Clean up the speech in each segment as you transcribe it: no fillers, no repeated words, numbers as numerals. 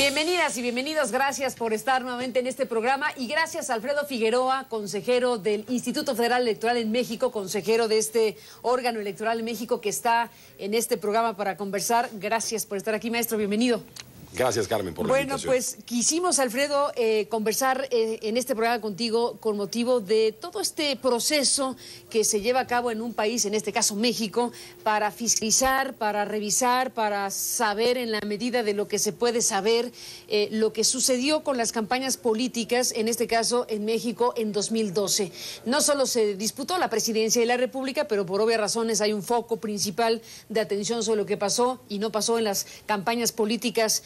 Bienvenidas y bienvenidos, gracias por estar nuevamente en este programa y gracias a Alfredo Figueroa, consejero del Instituto Federal Electoral en México, consejero de este órgano electoral en México que está en este programa para conversar. Gracias por estar aquí, maestro, bienvenido. Gracias, Carmen, por la invitación. Bueno, pues quisimos, Alfredo, conversar en este programa contigo con motivo de todo este proceso que se lleva a cabo en un país, en este caso México, para fiscalizar, para revisar, para saber en la medida de lo que se puede saber lo que sucedió con las campañas políticas, en este caso en México en 2012. No solo se disputó la presidencia de la República, pero por obvias razones hay un foco principal de atención sobre lo que pasó y no pasó en las campañas políticas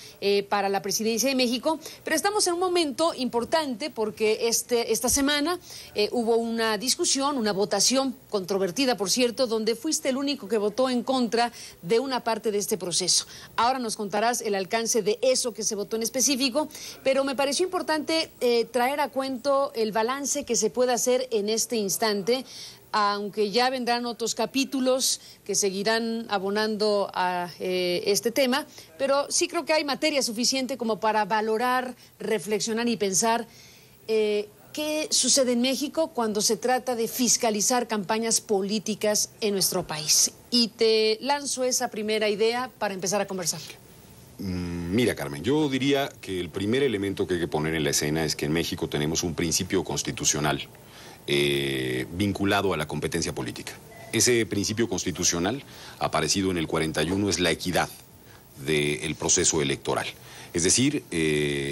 para la presidencia de México, pero estamos en un momento importante porque esta semana hubo una discusión, una votación controvertida, por cierto, donde fuiste el único que votó en contra de una parte de este proceso. Ahora nos contarás el alcance de eso que se votó en específico, pero me pareció importante traer a cuento el balance que se puede hacer en este instante, aunque ya vendrán otros capítulos que seguirán abonando a este tema, pero sí creo que hay materia suficiente como para valorar, reflexionar y pensar qué sucede en México cuando se trata de fiscalizar campañas políticas en nuestro país. Y te lanzo esa primera idea para empezar a conversar. Mira, Carmen, yo diría que el primer elemento que hay que poner en la escena es que en México tenemos un principio constitucional vinculado a la competencia política. Ese principio constitucional, aparecido en el 41, es la equidad del proceso electoral. Es decir,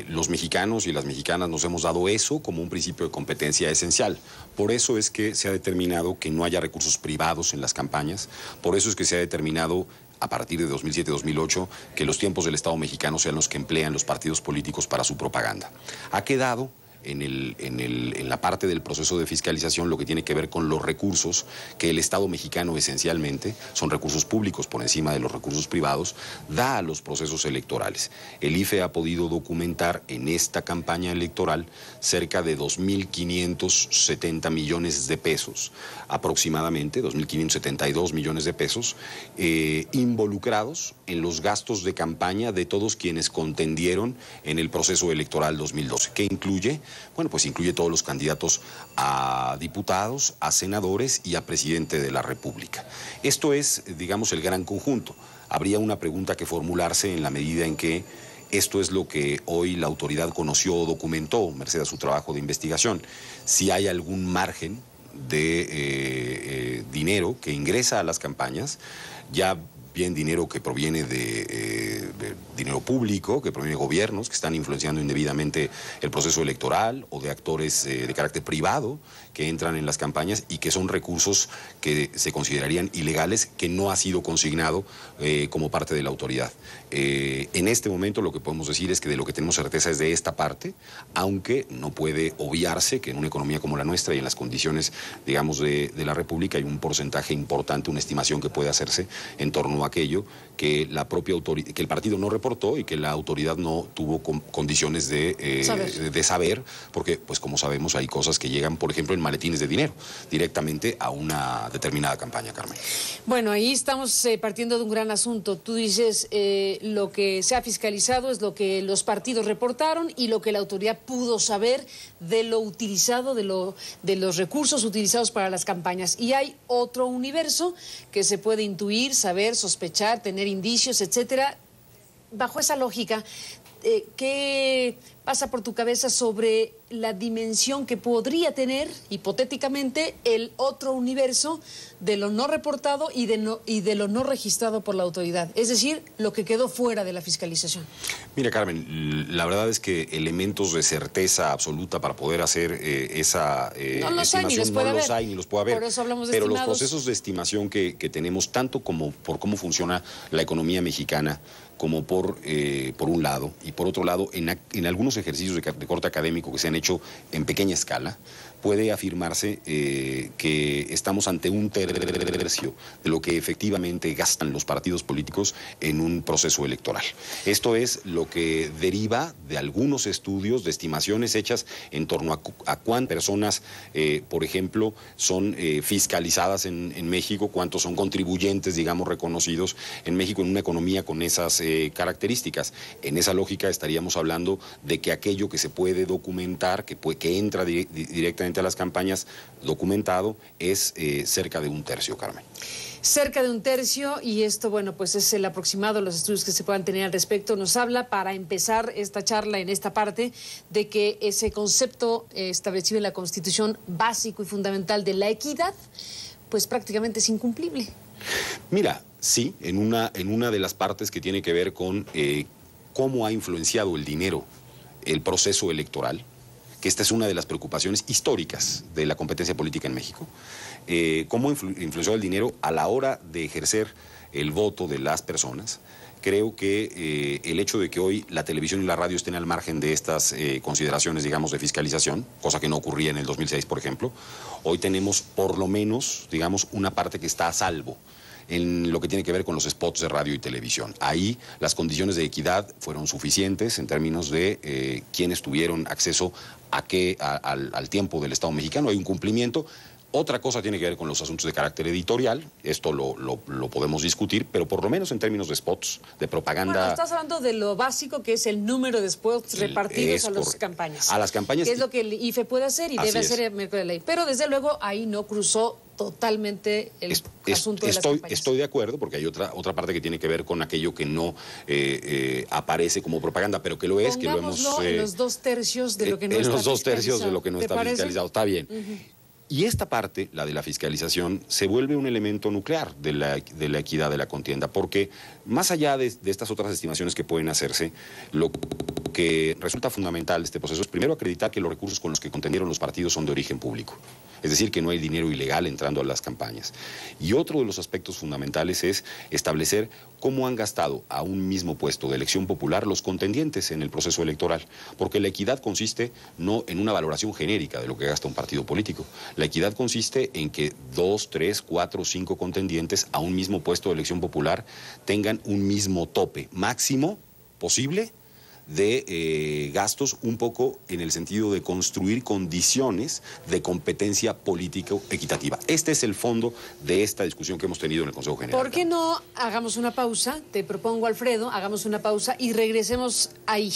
los mexicanos y las mexicanas nos hemos dado eso como un principio de competencia esencial. Por eso es que se ha determinado que no haya recursos privados en las campañas. Por eso es que se ha determinado a partir de 2007-2008, que los tiempos del Estado mexicano sean los que emplean los partidos políticos para su propaganda. Ha quedado en la parte del proceso de fiscalización lo que tiene que ver con los recursos que el Estado mexicano esencialmente, son recursos públicos por encima de los recursos privados, da a los procesos electorales. El IFE ha podido documentar en esta campaña electoral cerca de 2.570 millones de pesos, aproximadamente 2.572 millones de pesos, involucrados en los gastos de campaña de todos quienes contendieron en el proceso electoral 2012, que incluye, bueno, pues incluye todos los candidatos a diputados, a senadores y a presidente de la República. Esto es, digamos, el gran conjunto. Habría una pregunta que formularse en la medida en que esto es lo que hoy la autoridad conoció o documentó, merced a su trabajo de investigación. Si hay algún margen de dinero que ingresa a las campañas, ya bien dinero que proviene de dinero público, que proviene de gobiernos que están influenciando indebidamente el proceso electoral, o de actores de carácter privado que entran en las campañas y que son recursos que se considerarían ilegales, que no ha sido consignado como parte de la autoridad. En este momento lo que podemos decir es que de lo que tenemos certeza es de esta parte, aunque no puede obviarse que en una economía como la nuestra y en las condiciones, digamos, de la República hay un porcentaje importante, una estimación que puede hacerse en torno a aquello que la propia autoridad, que el partido no reportó y que la autoridad no tuvo condiciones de saber, porque, pues como sabemos, hay cosas que llegan, por ejemplo, en maletines de dinero, directamente a una determinada campaña, Carmen. Bueno, ahí estamos partiendo de un gran asunto. Tú dices, lo que se ha fiscalizado es lo que los partidos reportaron y lo que la autoridad pudo saber de lo utilizado, de los recursos utilizados para las campañas. Y hay otro universo que se puede intuir, saber, sospechar, tener indicios, etcétera. Bajo esa lógica, ¿qué pasa por tu cabeza sobre la dimensión que podría tener, hipotéticamente, el otro universo de lo no reportado y de lo no registrado por la autoridad? Es decir, lo que quedó fuera de la fiscalización. Mira, Carmen, la verdad es que elementos de certeza absoluta para poder hacer esa estimación no los hay ni los puede haber. Por eso hablamos de pero estimados. Los procesos de estimación que tenemos, tanto como por cómo funciona la economía mexicana, como por un lado, y por otro lado, en algunos ejercicios de corte académico que se han hecho en pequeña escala, puede afirmarse que estamos ante un tercio de lo que efectivamente gastan los partidos políticos en un proceso electoral. Esto es lo que deriva de algunos estudios, de estimaciones hechas en torno a cuántas personas, por ejemplo, son fiscalizadas en México, cuántos son contribuyentes, digamos, reconocidos en México en una economía con esas características. En esa lógica estaríamos hablando de que aquello que se puede documentar, que entra directamente a las campañas documentado, es cerca de un tercio, Carmen. Cerca de un tercio, y esto, bueno, pues es el aproximado, los estudios que se puedan tener al respecto. Nos habla, para empezar esta charla en esta parte, de que ese concepto establecido en la Constitución básico y fundamental de la equidad, pues prácticamente es incumplible. Mira, sí, en una de las partes que tiene que ver con cómo ha influenciado el dinero el proceso electoral, que esta es una de las preocupaciones históricas de la competencia política en México, cómo influenció el dinero a la hora de ejercer el voto de las personas. Creo que el hecho de que hoy la televisión y la radio estén al margen de estas consideraciones, digamos, de fiscalización, cosa que no ocurría en el 2006, por ejemplo, hoy tenemos por lo menos, digamos, una parte que está a salvo en lo que tiene que ver con los spots de radio y televisión. Ahí las condiciones de equidad fueron suficientes en términos de quienes tuvieron acceso al tiempo del Estado mexicano. Hay un cumplimiento. Otra cosa tiene que ver con los asuntos de carácter editorial, esto lo podemos discutir, pero por lo menos en términos de spots, de propaganda... Bueno, estás hablando de lo básico, que es el número de spots repartidos a las campañas. A las campañas... Que es lo que el IFE puede hacer y debe hacer el miércoles de ley. Pero desde luego ahí no cruzó totalmente el asunto de las campañas. Estoy de acuerdo, porque hay otra parte que tiene que ver con aquello que no aparece como propaganda, pero que lo es, que lo hemos... en los 2 tercios de lo que no está fiscalizado. En los 2 tercios de lo que no está fiscalizado, está bien. Y esta parte, la de la fiscalización, se vuelve un elemento nuclear de la equidad de la contienda, porque más allá de estas otras estimaciones que pueden hacerse, lo que resulta fundamental de este proceso es primero acreditar que los recursos con los que contendieron los partidos son de origen público, es decir, que no hay dinero ilegal entrando a las campañas. Y otro de los aspectos fundamentales es establecer cómo han gastado a un mismo puesto de elección popular los contendientes en el proceso electoral, porque la equidad consiste no en una valoración genérica de lo que gasta un partido político. La equidad consiste en que 2, 3, 4, 5 contendientes a un mismo puesto de elección popular tengan un mismo tope máximo posible de gastos, un poco en el sentido de construir condiciones de competencia político equitativa. Este es el fondo de esta discusión que hemos tenido en el Consejo General. ¿Por qué no hagamos una pausa? Te propongo, Alfredo, hagamos una pausa y regresemos ahí,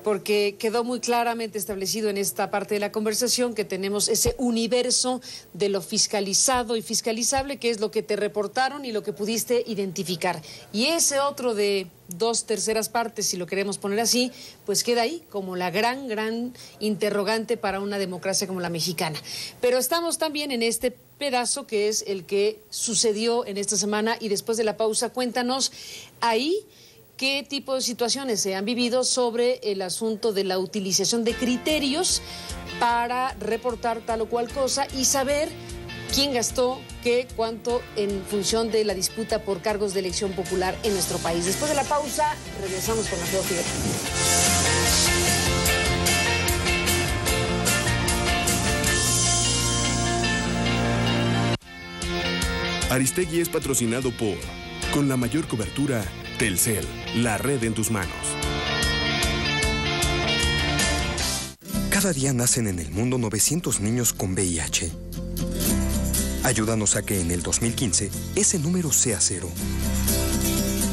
porque quedó muy claramente establecido en esta parte de la conversación que tenemos ese universo de lo fiscalizado y fiscalizable, que es lo que te reportaron y lo que pudiste identificar. Y ese otro de 2/3 partes, si lo queremos poner así, pues queda ahí como la gran interrogante para una democracia como la mexicana. Pero estamos también en este pedazo que es el que sucedió en esta semana, y después de la pausa cuéntanos ahí qué tipo de situaciones se han vivido sobre el asunto de la utilización de criterios para reportar tal o cual cosa y saber quién gastó qué, cuánto en función de la disputa por cargos de elección popular en nuestro país. Después de la pausa, regresamos con Alfredo Figueroa. Aristegui es patrocinado por, con la mayor cobertura, Telcel, la red en tus manos. Cada día nacen en el mundo 900 niños con VIH. Ayúdanos a que en el 2015 ese número sea 0.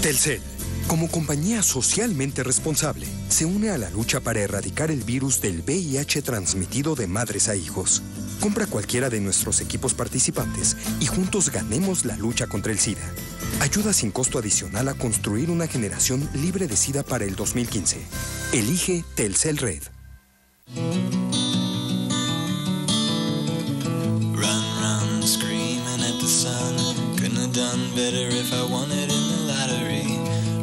Telcel, como compañía socialmente responsable, se une a la lucha para erradicar el virus del VIH transmitido de madres a hijos. Compra cualquiera de nuestros equipos participantes y juntos ganemos la lucha contra el SIDA. Ayuda sin costo adicional a construir una generación libre de SIDA para el 2015. Elige Telcel Red. Done better if I won it in the lottery.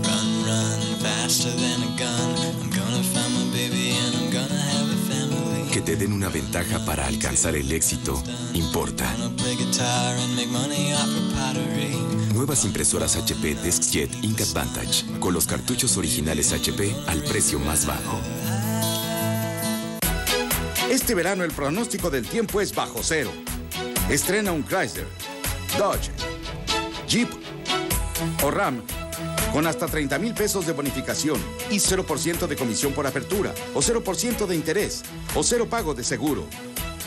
Run, faster than a gun. I'm gonna find my baby and I'm gonna have a family. Que te den una ventaja para alcanzar el éxito importa. Nuevas impresoras HP DeskJet Ink Advantage con los cartuchos originales HP al precio más bajo. Este verano el pronóstico del tiempo es bajo cero. Estrena un Chrysler, Dodge, Jeep o Ram con hasta 30,000 pesos de bonificación y 0% de comisión por apertura, o 0% de interés, o 0 pago de seguro.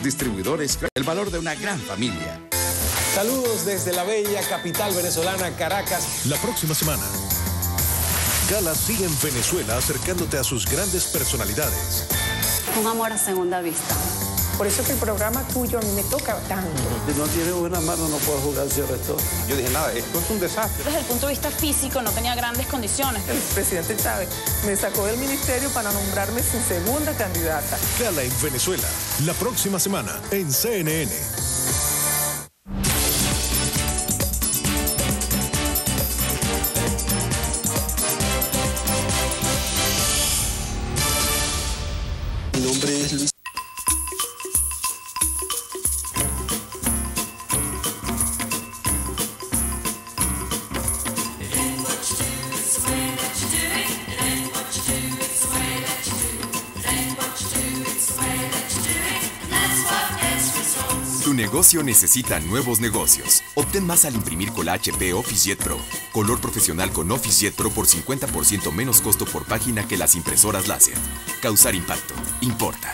Distribuidores, el valor de una gran familia. Saludos desde la bella capital venezolana, Caracas. La próxima semana, Gala sigue en Venezuela acercándote a sus grandes personalidades. Un amor a segunda vista. Por eso que el programa tuyo a mí me toca tanto. Si no tiene buena mano no puede jugar ese resto. Yo dije, nada, esto es un desastre. Desde el punto de vista físico no tenía grandes condiciones. El presidente Chávez me sacó del ministerio para nombrarme su segunda candidata. Gala en Venezuela, la próxima semana en CNN. Mi nombre es Luis. Tu negocio necesita nuevos negocios. Obtén más al imprimir con la HP OfficeJet Pro. Color profesional con OfficeJet Pro por 50% menos costo por página que las impresoras láser. Causar impacto. Importa.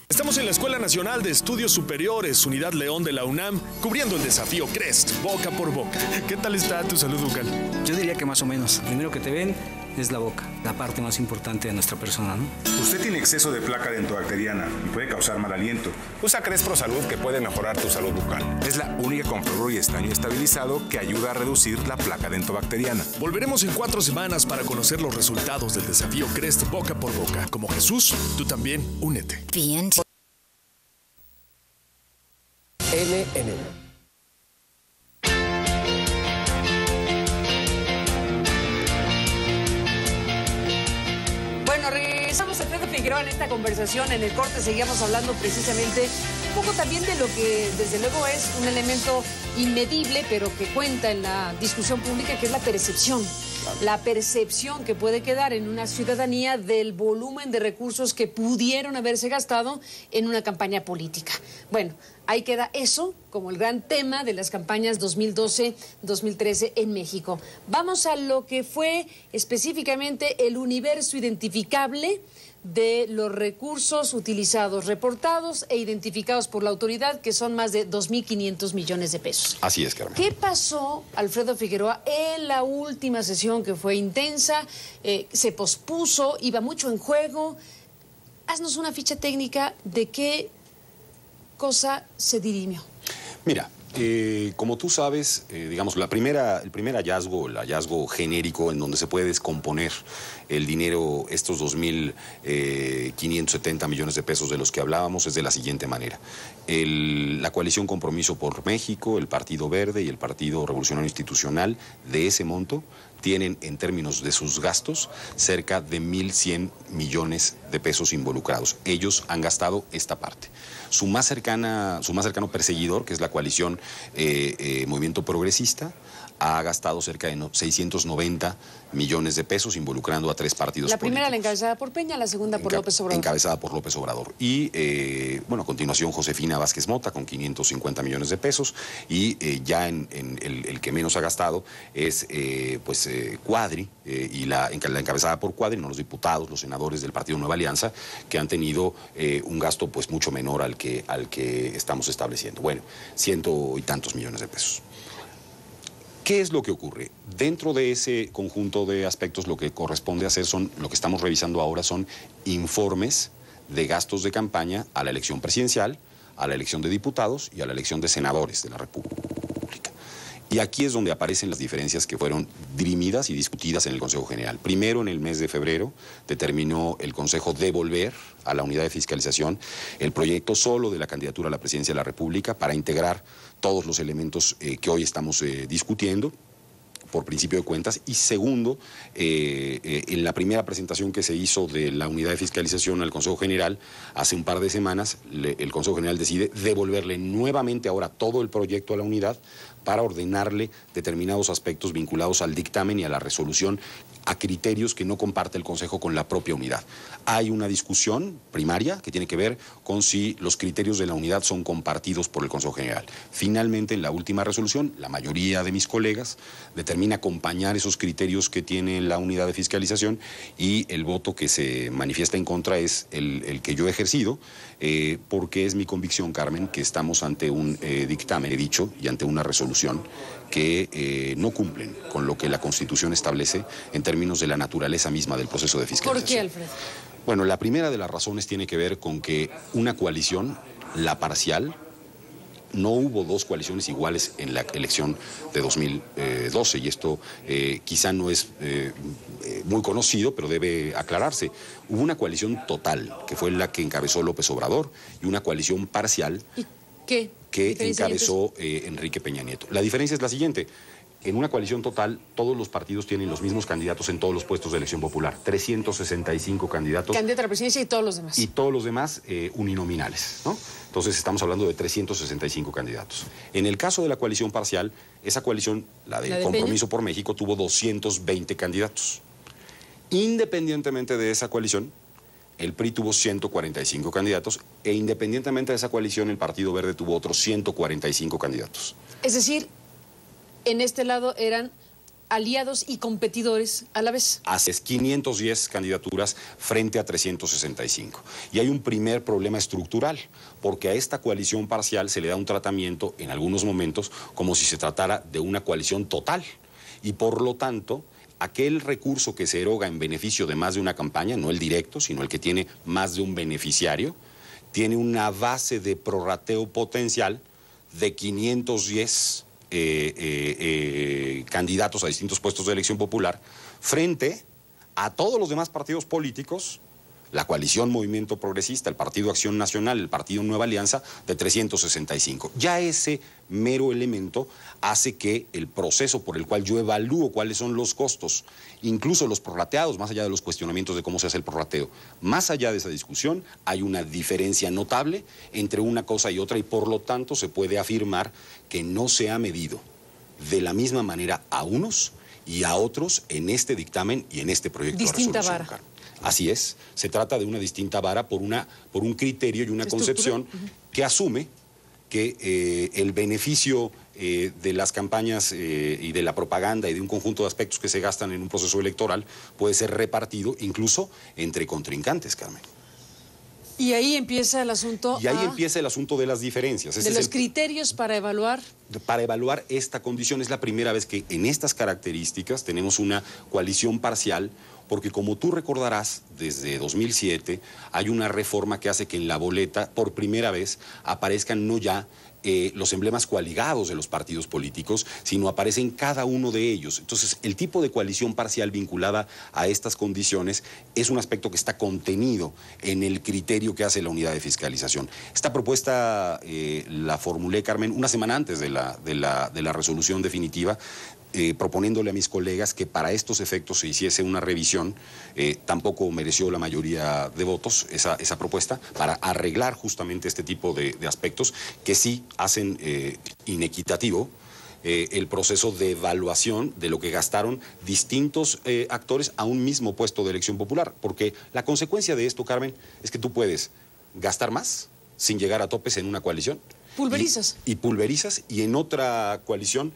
Estamos en la Escuela Nacional de Estudios Superiores, Unidad León de la UNAM, cubriendo el desafío CREST, boca por boca. ¿Qué tal está tu salud bucal? Yo diría que más o menos. Primero que te ven es la boca, la parte más importante de nuestra persona, ¿no? Usted tiene exceso de placa dentobacteriana y puede causar mal aliento. Usa CREST Pro Salud, que puede mejorar tu salud bucal. Es la única con flúor y estaño estabilizado que ayuda a reducir la placa dentobacteriana. Volveremos en 4 semanas para conocer los resultados del desafío CREST boca por boca. Como Jesús, tú también únete. Bien. NN. Bueno, regresamos a Alfredo Figueroa en esta conversación. En el corte seguíamos hablando precisamente un poco también de lo que desde luego es un elemento inmedible, pero que cuenta en la discusión pública, que es la percepción. La percepción que puede quedar en una ciudadanía del volumen de recursos que pudieron haberse gastado en una campaña política. Bueno, ahí queda eso como el gran tema de las campañas 2012-2013 en México. Vamos a lo que fue específicamente el universo identificable de los recursos utilizados, reportados e identificados por la autoridad, que son más de 2.500 millones de pesos. Así es, Carmen. ¿Qué pasó, Alfredo Figueroa, en la última sesión que fue intensa? Se pospuso, iba mucho en juego. Haznos una ficha técnica de qué cosa se dirimió. Mira, como tú sabes, digamos, el primer hallazgo, el hallazgo genérico en donde se puede descomponer el dinero, estos 2.570 millones de pesos de los que hablábamos, es de la siguiente manera. La coalición Compromiso por México, el Partido Verde y el Partido Revolucionario Institucional, de ese monto, tienen en términos de sus gastos cerca de 1.100 millones de pesos involucrados. Ellos han gastado esta parte. Su más cercano perseguidor, que es la coalición Movimiento Progresista, ha gastado cerca de 690 millones de pesos involucrando a 3 partidos políticos. La primera la encabezada por Peña, la segunda por López Obrador. Encabezada por López Obrador. Y, bueno, a continuación Josefina Vázquez Mota con 550 millones de pesos. Y ya en el que menos ha gastado es, Cuadri, y la encabezada por Cuadri, no los diputados, los senadores del Partido Nueva Alianza, que han tenido un gasto pues mucho menor al que estamos estableciendo. Bueno, 100 y tantos millones de pesos. ¿Qué es lo que ocurre? Dentro de ese conjunto de aspectos, lo que corresponde hacer lo que estamos revisando ahora son informes de gastos de campaña a la elección presidencial, a la elección de diputados y a la elección de senadores de la República. Y aquí es donde aparecen las diferencias que fueron dirimidas y discutidas en el Consejo General. Primero, en el mes de febrero, determinó el Consejo devolver a la unidad de fiscalización el proyecto solo de la candidatura a la presidencia de la República para integrar todos los elementos que hoy estamos discutiendo, por principio de cuentas. Y segundo, en la primera presentación que se hizo de la unidad de fiscalización al Consejo General, hace un par de semanas, el Consejo General decide devolverle nuevamente ahora todo el proyecto a la unidad para ordenarle determinados aspectos vinculados al dictamen y a la resolución a criterios que no comparte el Consejo con la propia unidad. Hay una discusión primaria que tiene que ver con si los criterios de la unidad son compartidos por el Consejo General. Finalmente, en la última resolución, la mayoría de mis colegas determina acompañar esos criterios que tiene la unidad de fiscalización, y el voto que se manifiesta en contra es el que yo he ejercido, porque es mi convicción, Carmen, que estamos ante un dictamen, he dicho, y ante una resolución que no cumplen con lo que la Constitución establece en términos de la naturaleza misma del proceso de fiscalización. ¿Por qué, Alfredo? Bueno, la primera de las razones tiene que ver con que una coalición, la parcial, no hubo dos coaliciones iguales en la elección de 2012, y esto quizá no es muy conocido, pero debe aclararse. Hubo una coalición total, que fue la que encabezó López Obrador, y una coalición parcial que encabezó Enrique Peña Nieto. La diferencia es la siguiente. En una coalición total, todos los partidos tienen los mismos candidatos en todos los puestos de elección popular. 365 candidatos. Candidato a la presidencia y todos los demás. Y todos los demás uninominales, ¿no? Entonces estamos hablando de 365 candidatos. En el caso de la coalición parcial, esa coalición, la de Compromiso por México, tuvo 220 candidatos. Independientemente de esa coalición, el PRI tuvo 145 candidatos, e independientemente de esa coalición, el Partido Verde tuvo otros 145 candidatos. Es decir, en este lado eran aliados y competidores a la vez. Así es, 510 candidaturas frente a 365. Y hay un primer problema estructural, porque a esta coalición parcial se le da un tratamiento, en algunos momentos, como si se tratara de una coalición total. Y por lo tanto, aquel recurso que se eroga en beneficio de más de una campaña, no el directo, sino el que tiene más de un beneficiario, tiene una base de prorrateo potencial de 510 candidatos a distintos puestos de elección popular, frente a todos los demás partidos políticos, la coalición Movimiento Progresista, el Partido Acción Nacional, el Partido Nueva Alianza, de 365. Ya ese mero elemento hace que el proceso por el cual yo evalúo cuáles son los costos, incluso los prorrateados, más allá de los cuestionamientos de cómo se hace el prorrateo, más allá de esa discusión, hay una diferencia notable entre una cosa y otra, y por lo tanto se puede afirmar que no se ha medido de la misma manera a unos y a otros en este dictamen y en este proyecto de resolución. Distinta vara. Así es, se trata de una distinta vara por un criterio y una concepción que asume que el beneficio de las campañas y de la propaganda y de un conjunto de aspectos que se gastan en un proceso electoral puede ser repartido incluso entre contrincantes, Carmen. Y ahí empieza el asunto. Y ahí empieza el asunto de las diferencias. De los criterios para evaluar. Para evaluar esta condición. Es la primera vez que en estas características tenemos una coalición parcial, porque como tú recordarás, desde 2007 hay una reforma que hace que en la boleta por primera vez aparezcan no ya los emblemas coaligados de los partidos políticos, sino aparecen cada uno de ellos. Entonces, el tipo de coalición parcial vinculada a estas condiciones es un aspecto que está contenido en el criterio que hace la unidad de fiscalización. Esta propuesta la formulé, Carmen, una semana antes de la resolución definitiva, proponiéndole a mis colegas que para estos efectos se hiciese una revisión. Tampoco mereció la mayoría de votos esa propuesta, para arreglar justamente este tipo de aspectos que sí hacen inequitativo el proceso de evaluación de lo que gastaron distintos actores a un mismo puesto de elección popular. Porque la consecuencia de esto, Carmen, es que tú puedes gastar más sin llegar a topes en una coalición. Pulverizas. Y pulverizas, y en otra coalición,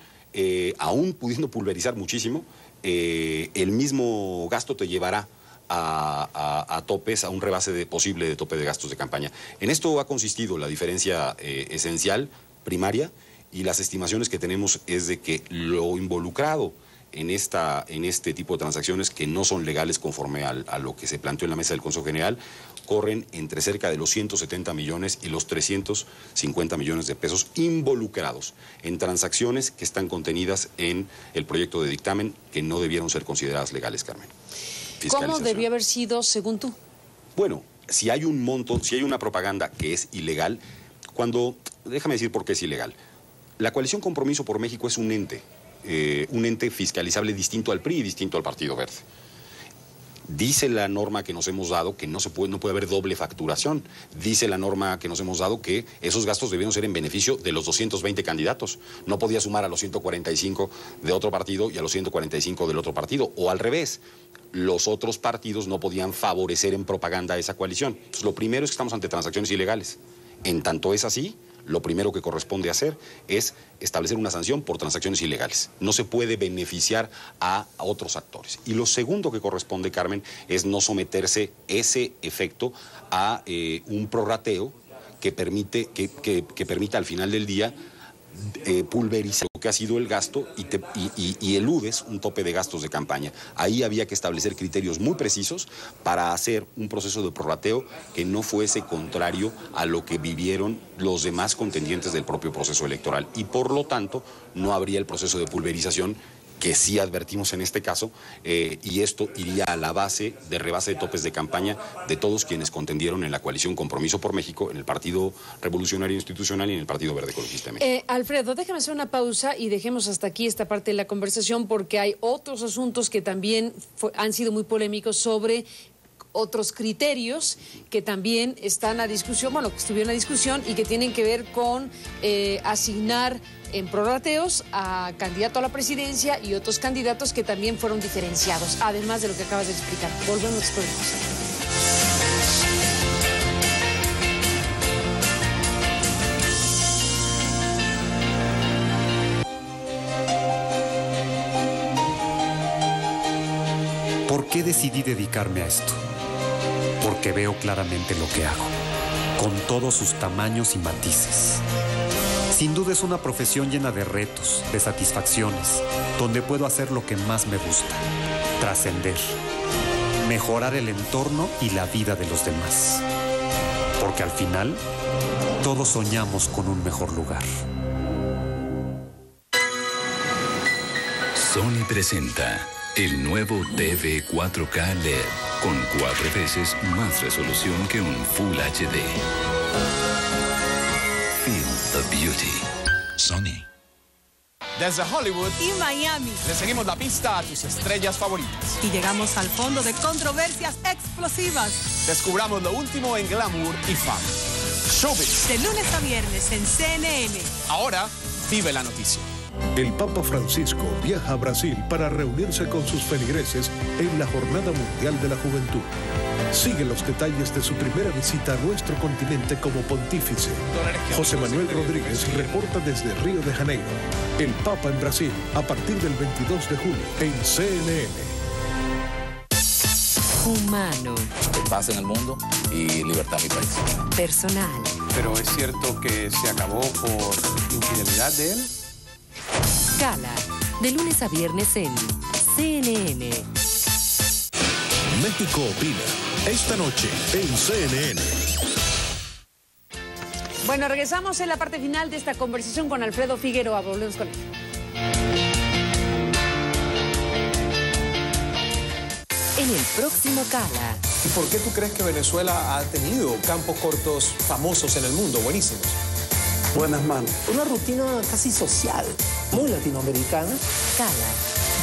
aún pudiendo pulverizar muchísimo, el mismo gasto te llevará a topes, a un rebase posible de tope de gastos de campaña. En esto ha consistido la diferencia esencial, primaria, y las estimaciones que tenemos es de que lo involucrado en este tipo de transacciones, que no son legales conforme a lo que se planteó en la mesa del Consejo General, corren entre cerca de los 170 millones y los 350 millones de pesos involucrados en transacciones que están contenidas en el proyecto de dictamen, que no debieron ser consideradas legales, Carmen. ¿Cómo debió haber sido, según tú? Bueno, si hay un monto, si hay una propaganda que es ilegal, déjame decir por qué es ilegal. La coalición Compromiso por México es un ente fiscalizable distinto al PRI y distinto al Partido Verde. Dice la norma que nos hemos dado que no puede haber doble facturación. Dice la norma que nos hemos dado que esos gastos debieron ser en beneficio de los 220 candidatos. No podía sumar a los 145 de otro partido y a los 145 del otro partido. O al revés, los otros partidos no podían favorecer en propaganda a esa coalición. Entonces, lo primero es que estamos ante transacciones ilegales. En tanto es así, lo primero que corresponde hacer es establecer una sanción por transacciones ilegales. No se puede beneficiar a otros actores. Y lo segundo que corresponde, Carmen, es no someterse ese efecto a un prorrateo que permita al final del día pulverizar lo que ha sido el gasto y eludes un tope de gastos de campaña. Ahí había que establecer criterios muy precisos para hacer un proceso de prorrateo que no fuese contrario a lo que vivieron los demás contendientes del propio proceso electoral. Y por lo tanto, no habría el proceso de pulverización que sí advertimos en este caso, y esto iría a la base de rebase de topes de campaña de todos quienes contendieron en la coalición Compromiso por México, en el Partido Revolucionario Institucional y en el Partido Verde Ecologista de México. Alfredo, déjame hacer una pausa y dejemos hasta aquí esta parte de la conversación, porque hay otros asuntos que también han sido muy polémicos sobre otros criterios que también están a discusión, bueno, que estuvieron a discusión y que tienen que ver con asignar en prorrateos a candidato a la presidencia y otros candidatos que también fueron diferenciados, además de lo que acabas de explicar. Volvemos después. ¿Por qué decidí dedicarme a esto? Porque veo claramente lo que hago, con todos sus tamaños y matices. Sin duda es una profesión llena de retos, de satisfacciones, donde puedo hacer lo que más me gusta, trascender, mejorar el entorno y la vida de los demás. Porque al final, todos soñamos con un mejor lugar. Sony presenta el nuevo TV 4K LED, con 4 veces más resolución que un Full HD. Feel the beauty. Sony. Desde Hollywood y Miami le seguimos la pista a tus estrellas favoritas. Y llegamos al fondo de controversias explosivas. Descubramos lo último en glamour y fama. Showbiz. De lunes a viernes en CNN. Ahora vive la noticia. El Papa Francisco viaja a Brasil para reunirse con sus feligreses en la Jornada Mundial de la Juventud. Sigue los detalles de su primera visita a nuestro continente como pontífice. José Manuel Rodríguez reporta desde Río de Janeiro. El Papa en Brasil, a partir del 22 de julio, en CNN. Humano. Paz en el mundo y libertad en mi país. Personal. Pero es cierto que se acabó por infidelidad de él. Gala, de lunes a viernes en CNN. México opina, esta noche en CNN. Bueno, regresamos en la parte final de esta conversación con Alfredo Figueroa. Volvemos con él. En el próximo Gala. ¿Y por qué tú crees que Venezuela ha tenido campos cortos famosos en el mundo, buenísimos? Buenas manos. Una rutina casi social, muy latinoamericana. Gala,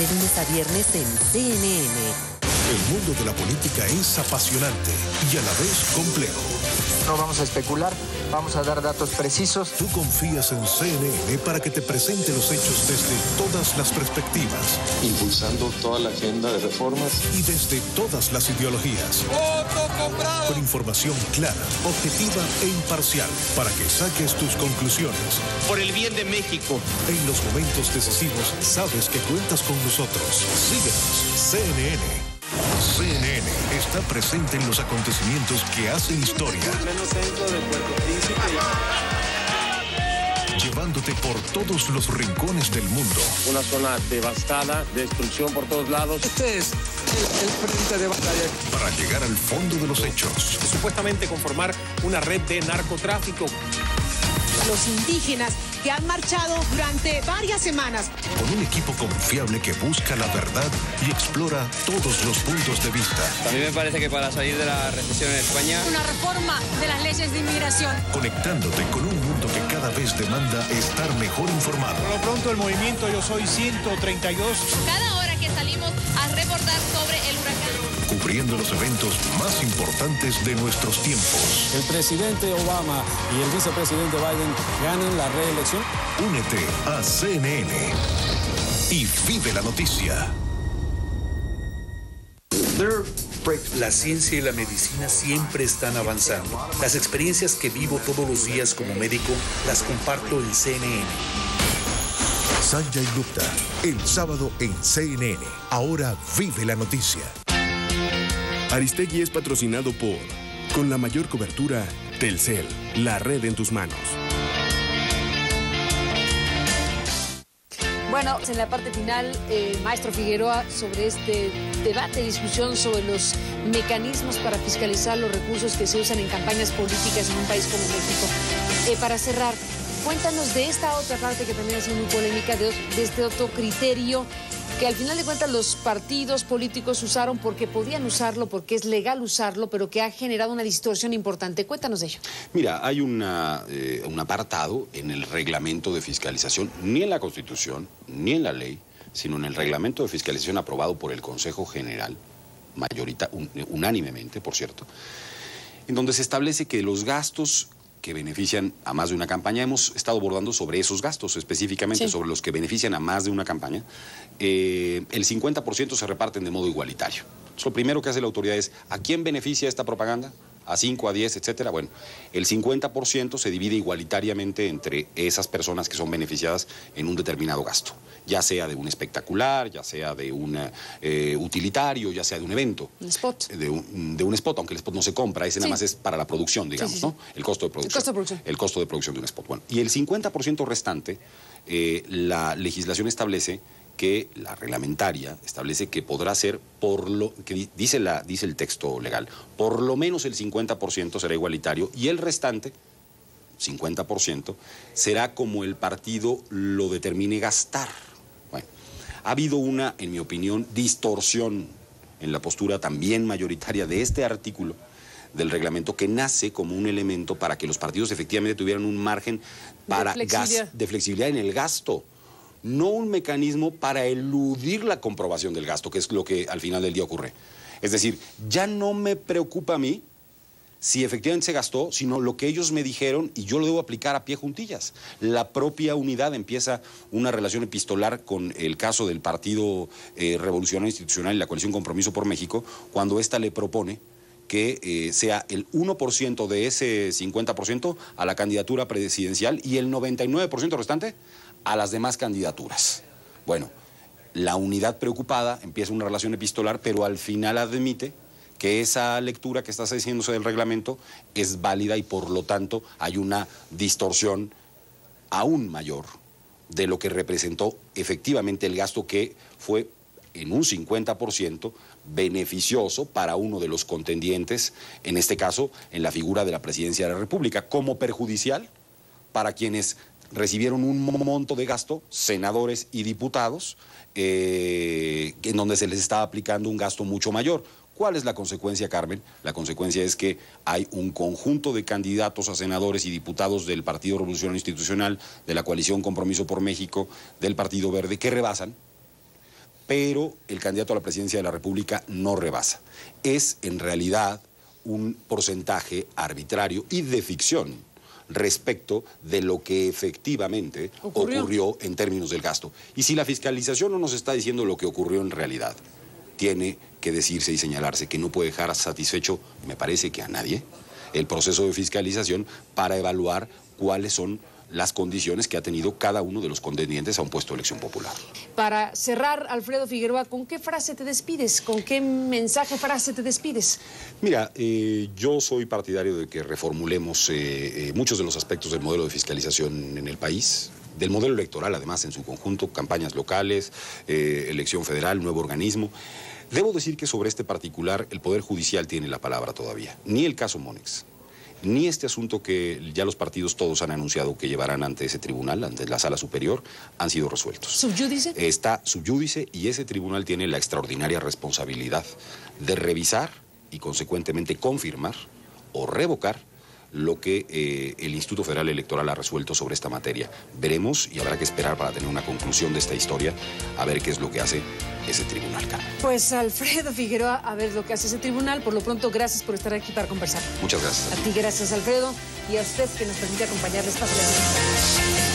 de lunes a viernes en CNN. El mundo de la política es apasionante y a la vez complejo. No vamos a especular, vamos a dar datos precisos. Tú confías en CNN para que te presente los hechos desde todas las perspectivas. Impulsando toda la agenda de reformas. Y desde todas las ideologías. ¡Voto comprado! Con información clara, objetiva e imparcial para que saques tus conclusiones. Por el bien de México. En los momentos decisivos, sabes que cuentas con nosotros. Síguenos, CNN. CNN está presente en los acontecimientos que hacen historia. Llevándote por todos los rincones del mundo. Una zona devastada, destrucción por todos lados. Este es el frente de batalla. Para llegar al fondo de los hechos. Supuestamente conformar una red de narcotráfico. Los indígenas que han marchado durante varias semanas. Con un equipo confiable que busca la verdad y explora todos los puntos de vista. A mí me parece que para salir de la recesión en España... Una reforma de las leyes de inmigración. Conectándote con un mundo que cada vez demanda estar mejor informado. Por lo pronto el movimiento Yo Soy 132. Cada hora que salimos a reportar sobre el huracán. cubriendo los eventos más importantes de nuestros tiempos. El presidente Obama y el vicepresidente Biden ganan la reelección. Únete a CNN y vive la noticia. La ciencia y la medicina siempre están avanzando. Las experiencias que vivo todos los días como médico las comparto en CNN. Sanjay Gupta, el sábado en CNN. Ahora vive la noticia. Aristegui es patrocinado por, con la mayor cobertura, Telcel, la red en tus manos. Bueno, en la parte final, maestro Figueroa, sobre este debate, discusión sobre los mecanismos para fiscalizar los recursos que se usan en campañas políticas en un país como México. Para cerrar, cuéntanos de esta otra parte que también ha sido muy polémica, de este otro criterio que al final de cuentas los partidos políticos usaron porque podían usarlo, porque es legal usarlo, pero que ha generado una distorsión importante. Cuéntanos de ello. Mira, hay un apartado en el reglamento de fiscalización, ni en la Constitución, ni en la ley, sino en el reglamento de fiscalización aprobado por el Consejo General, unánimemente, por cierto, en donde se establece que los gastos que benefician a más de una campaña, hemos estado abordando sobre esos gastos específicamente, sí, sobre los que benefician a más de una campaña, el 50% se reparten de modo igualitario. Entonces, lo primero que hace la autoridad es, ¿a quién beneficia esta propaganda? ¿A 5, a 10, etcétera? Bueno, el 50% se divide igualitariamente entre esas personas que son beneficiadas en un determinado gasto, ya sea de un espectacular, ya sea de un utilitario, ya sea de un evento. Un spot. De un spot, aunque el spot no se compra, ese nada más es para la producción, digamos, sí, sí, sí, ¿no? El costo de producción. El costo de producción. El costo de producción de un spot. Bueno, y el 50% restante, la legislación establece que la reglamentaria establece que podrá ser por lo que dice el texto legal, por lo menos el 50% será igualitario y el restante 50% será como el partido lo determine gastar. Bueno, ha habido una, en mi opinión, distorsión en la postura también mayoritaria de este artículo del reglamento que nace como un elemento para que los partidos efectivamente tuvieran un margen para de flexibilidad en el gasto. No un mecanismo para eludir la comprobación del gasto, que es lo que al final del día ocurre. Es decir, ya no me preocupa a mí si efectivamente se gastó, sino lo que ellos me dijeron y yo lo debo aplicar a pie juntillas. La propia unidad empieza una relación epistolar con el caso del Partido Revolucionario Institucional y la Coalición Compromiso por México, cuando ésta le propone que sea el 1% de ese 50% a la candidatura presidencial y el 99% restante a las demás candidaturas. Bueno, la unidad preocupada empieza una relación epistolar, pero al final admite que esa lectura que está haciéndose del reglamento es válida y por lo tanto hay una distorsión aún mayor de lo que representó efectivamente el gasto, que fue en un 50% beneficioso para uno de los contendientes, en este caso en la figura de la presidencia de la República, como perjudicial para quienes recibieron un monto de gasto, senadores y diputados, en donde se les estaba aplicando un gasto mucho mayor. ¿Cuál es la consecuencia, Carmen? La consecuencia es que hay un conjunto de candidatos a senadores y diputados del Partido Revolucionario Institucional, de la Coalición Compromiso por México, del Partido Verde, que rebasan, pero el candidato a la presidencia de la República no rebasa. Es, en realidad, un porcentaje arbitrario y de ficción respecto de lo que efectivamente ocurrió en términos del gasto. Y si la fiscalización no nos está diciendo lo que ocurrió en realidad, tiene que decirse y señalarse que no puede dejar satisfecho, me parece que a nadie, el proceso de fiscalización para evaluar cuáles son las condiciones que ha tenido cada uno de los contendientes a un puesto de elección popular. Para cerrar, Alfredo Figueroa, ¿con qué frase te despides? ¿Con qué mensaje, frase te despides? Mira, yo soy partidario de que reformulemos muchos de los aspectos del modelo de fiscalización en el país, del modelo electoral además en su conjunto, campañas locales, elección federal, nuevo organismo. Debo decir que sobre este particular el Poder Judicial tiene la palabra todavía, ni el caso Monex, ni este asunto que ya los partidos todos han anunciado que llevarán ante ese tribunal, ante la sala superior, han sido resueltos. ¿Subyúdice? Está subyúdice y ese tribunal tiene la extraordinaria responsabilidad de revisar y consecuentemente confirmar o revocar lo que el Instituto Federal Electoral ha resuelto sobre esta materia. Veremos y habrá que esperar para tener una conclusión de esta historia, a ver qué es lo que hace ese tribunal, Carmen. Pues Alfredo Figueroa, a ver lo que hace ese tribunal. Por lo pronto, gracias por estar aquí para conversar. Muchas gracias. A ti, gracias, Alfredo, y a usted que nos permite acompañarles. Pásale.